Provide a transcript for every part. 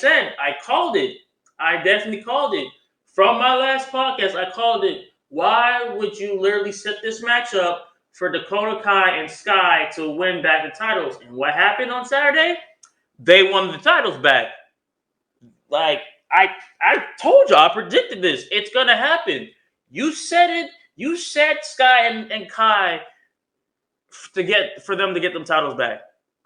said, I called it. I definitely called it. From my last podcast, I called it. Why would you literally set this match up for Dakota Kai and Sky to win back the titles? And what happened on Saturday? They won the titles back. Like I told you, I predicted this. It's gonna happen. You said it. You said Sky and Kai for them to get them titles back.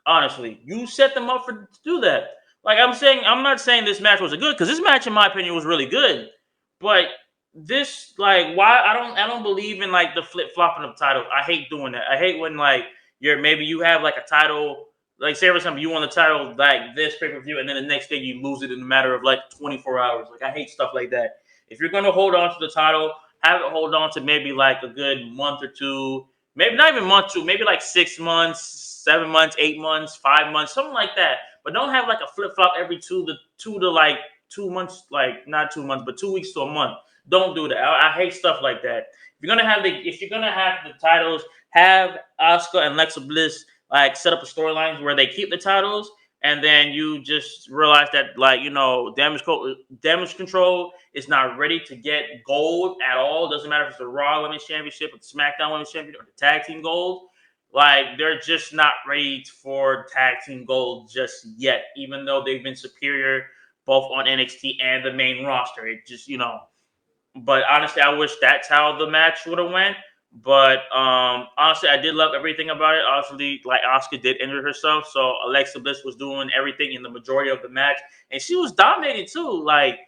Honestly, you set them up to do that. Like I'm not saying this match was a good because this match, in my opinion, was really good. But this, like, why I don't believe in like the flip flopping of titles. I hate doing that. I hate when like maybe you have like a title. Like, say for example, you won the title like this pay per view, and then the next day you lose it in a matter of like 24 hours. Like, I hate stuff like that. If you're gonna hold on to the title, have it hold on to maybe like a good month or two, maybe not even month two, maybe like 6 months, 7 months, 8 months, 5 months, something like that. But don't have like a flip flop every two to like 2 months, like not 2 months, but 2 weeks to a month. Don't do that. I hate stuff like that. If you're gonna have the titles, have Asuka and Alexa Bliss like set up a storyline where they keep the titles, and then you just realize that, like, damage control is not ready to get gold at all. Doesn't matter if it's the Raw Women's Championship or the SmackDown Women's Championship or the Tag Team Gold. Like, they're just not ready for Tag Team Gold just yet, even though they've been superior both on NXT and the main roster. It just, But honestly, I wish that's how the match would have went. But honestly, I did love everything about it. Obviously, like, Asuka did injure herself, so Alexa Bliss was doing everything in the majority of the match, and she was dominating too. Like,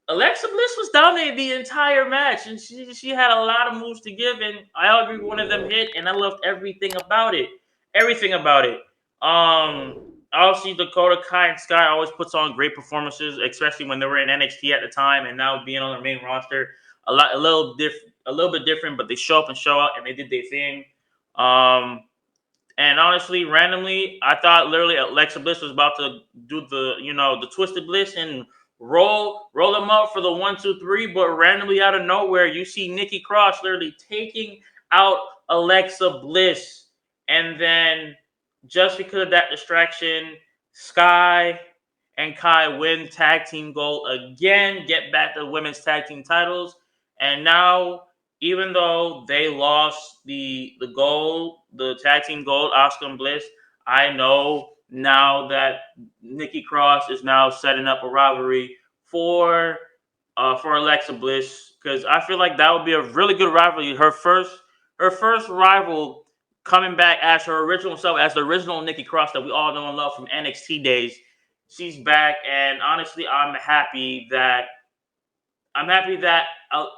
Alexa Bliss was dominating the entire match, and she had a lot of moves to give, and I agree one of them hit, and I loved everything about it. Everything about it. Obviously, Dakota Kai and Sky always puts on great performances, especially when they were in NXT at the time, and now being on their main roster, a little bit different, but they show up and show out, and they did their thing. And honestly, randomly, I thought literally Alexa Bliss was about to do the Twisted Bliss and roll them up for the 1-2-3, but randomly out of nowhere, you see Nikki Cross literally taking out Alexa Bliss, and then just because of that distraction, Sky and Kai win tag team gold again, get back the women's tag team titles, and now, even though they lost the gold, the tag team gold, Asuka and Bliss, I know now that Nikki Cross is now setting up a rivalry for Alexa Bliss, because I feel like that would be a really good rivalry. Her first rival coming back as her original self, as the original Nikki Cross that we all know and love from NXT days. She's back, and honestly, I'm happy that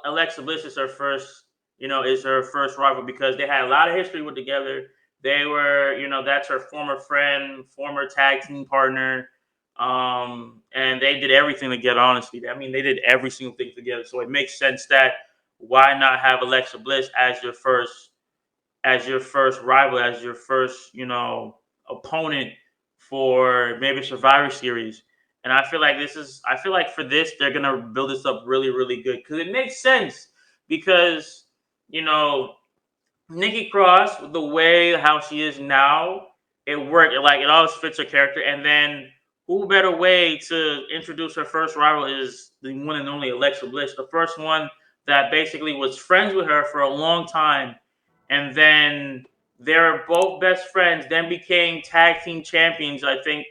Alexa Bliss is her first rival, because they had a lot of history with together. They were, that's her former friend, former tag team partner, and they did everything together. Honestly, I mean, they did every single thing together. So it makes sense that why not have Alexa Bliss as your first rival, as your first, opponent for maybe Survivor Series. And I feel like for this, they're going to build this up really, really good, because it makes sense, because, Nikki Cross, the way how she is now, it worked. It always fits her character. And then who better way to introduce her first rival is the one and only Alexa Bliss, the first one that basically was friends with her for a long time. And then they're both best friends, then became tag team champions. I think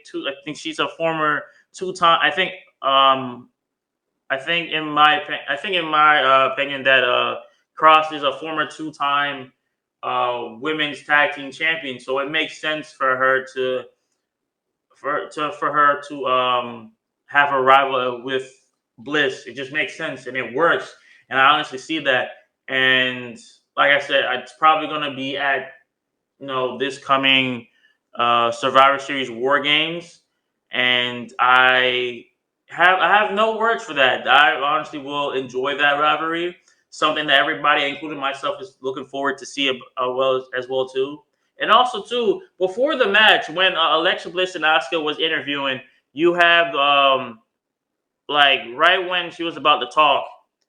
she's a former two-time. I think in my opinion that Cross is a former two-time women's tag team champion. So it makes sense for her to have a rival with Bliss. It just makes sense, and it works. And I honestly see that. And like I said, it's probably going to be at this coming Survivor Series War Games, and I have no words for that. I honestly will enjoy that rivalry. Something that everybody, including myself, is looking forward to see as well too. And also too, before the match, when Alexa Bliss and Asuka was interviewing, you have right when she was about to talk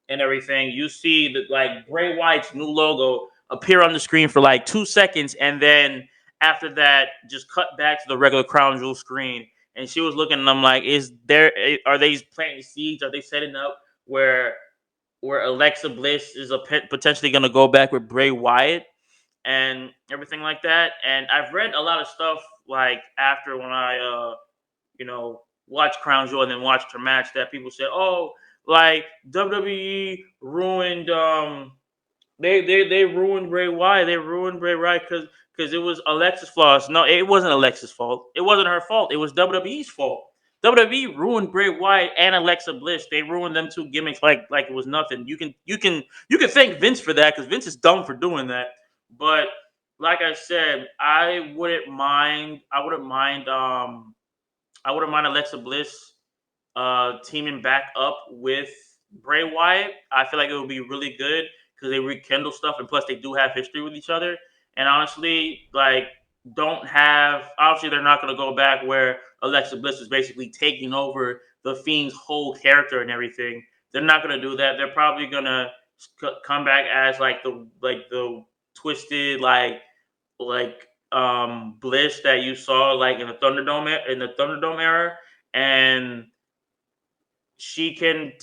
and everything, you see that Bray Wyatt's new logo appear on the screen for 2 seconds, and then after that, just cut back to the regular Crown Jewel screen, and she was looking, and I'm like, are they planting seeds? Are they setting up where Alexa Bliss is potentially going to go back with Bray Wyatt and everything like that? And I've read a lot of stuff like after when I watched Crown Jewel and then watched her match that people said, oh, like WWE ruined they ruined Bray Wyatt. They ruined Bray Wyatt because it was Alexa's flaws. No, it wasn't Alexa's fault. It wasn't her fault. It was WWE's fault. WWE ruined Bray Wyatt and Alexa Bliss. They ruined them two gimmicks like it was nothing. You can thank Vince for that because Vince is dumb for doing that. But like I said, I wouldn't mind Alexa Bliss teaming back up with Bray Wyatt. I feel like it would be really good because they rekindle stuff, and plus they do have history with each other. And honestly, like, don't have obviously they're not going to go back where Alexa Bliss is basically taking over the Fiend's whole character and everything. They're not going to do that. They're probably going to come back as like the twisted Bliss that you saw like in the Thunderdome era, and she can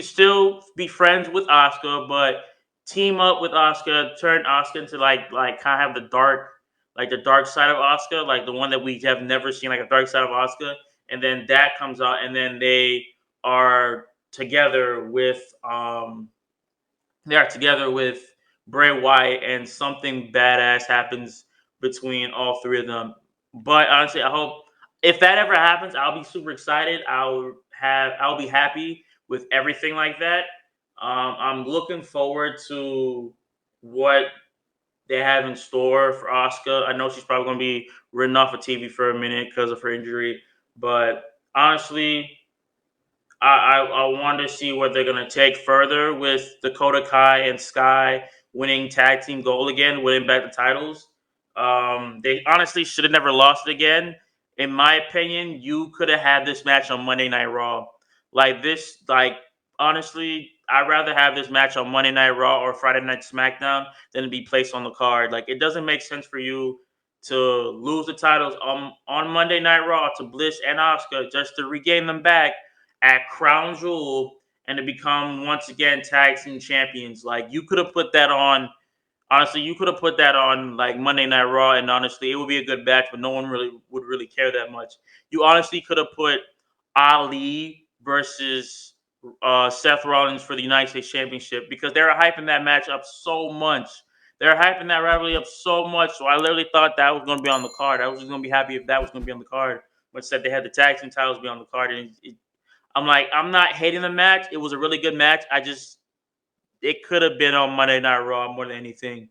still be friends with Asuka, but team up with Asuka, turn Asuka into like kind of have the dark side of Asuka, like the one that we have never seen, like a dark side of Asuka, and then that comes out, and then are together with um they are together with Bray Wyatt, and something badass happens between all three of them. But honestly, I hope if that ever happens, I'll be super excited. I'll be happy with everything like that. I'm looking forward to what they have in store for Asuka. I know she's probably going to be written off of TV for a minute because of her injury, but honestly, I want to see what they're going to take further with Dakota Kai and Sky winning tag team gold again, winning back the titles. They honestly should have never lost it again. In my opinion, you could have had this match on Monday Night Raw. Honestly, I'd rather have this match on Monday Night Raw or Friday Night SmackDown than to be placed on the card. Like, it doesn't make sense for you to lose the titles on Monday Night Raw to Bliss and Asuka just to regain them back at Crown Jewel and to become once again tag team champions. Like, you could have put that on. Honestly, you could have put that on like Monday Night Raw, and honestly, it would be a good match, but no one would really care that much. You honestly could have put Ali versus Seth Rollins for the United States Championship because they were hyping that match up so much. They're hyping that rivalry up so much, so I literally thought that was going to be on the card. I was just going to be happy if that was going to be on the card. But instead, they had the tag team titles be on the card, and I'm like, I'm not hating the match. It was a really good match. It could have been on Monday Night Raw more than anything.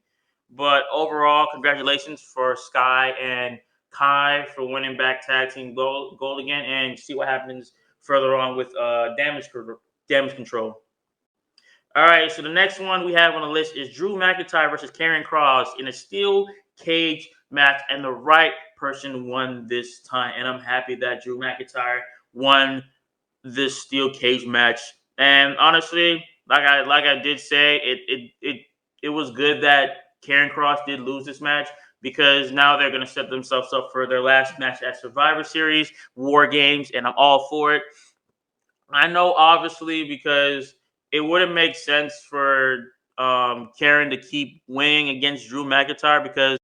But overall, congratulations for Sky and Kai for winning back tag team gold again, and see what happens further on with damage control. All right, so the next one we have on the list is Drew McIntyre versus Karrion Kross in a steel cage match, and the right person won this time. And I'm happy that Drew McIntyre won this steel cage match. And honestly, like I did say, it was good that Karrion Kross did lose this match because now they're gonna set themselves up for their last match at Survivor Series, War Games, and I'm all for it. I know obviously because it wouldn't make sense for Karen to keep winning against Drew McIntyre because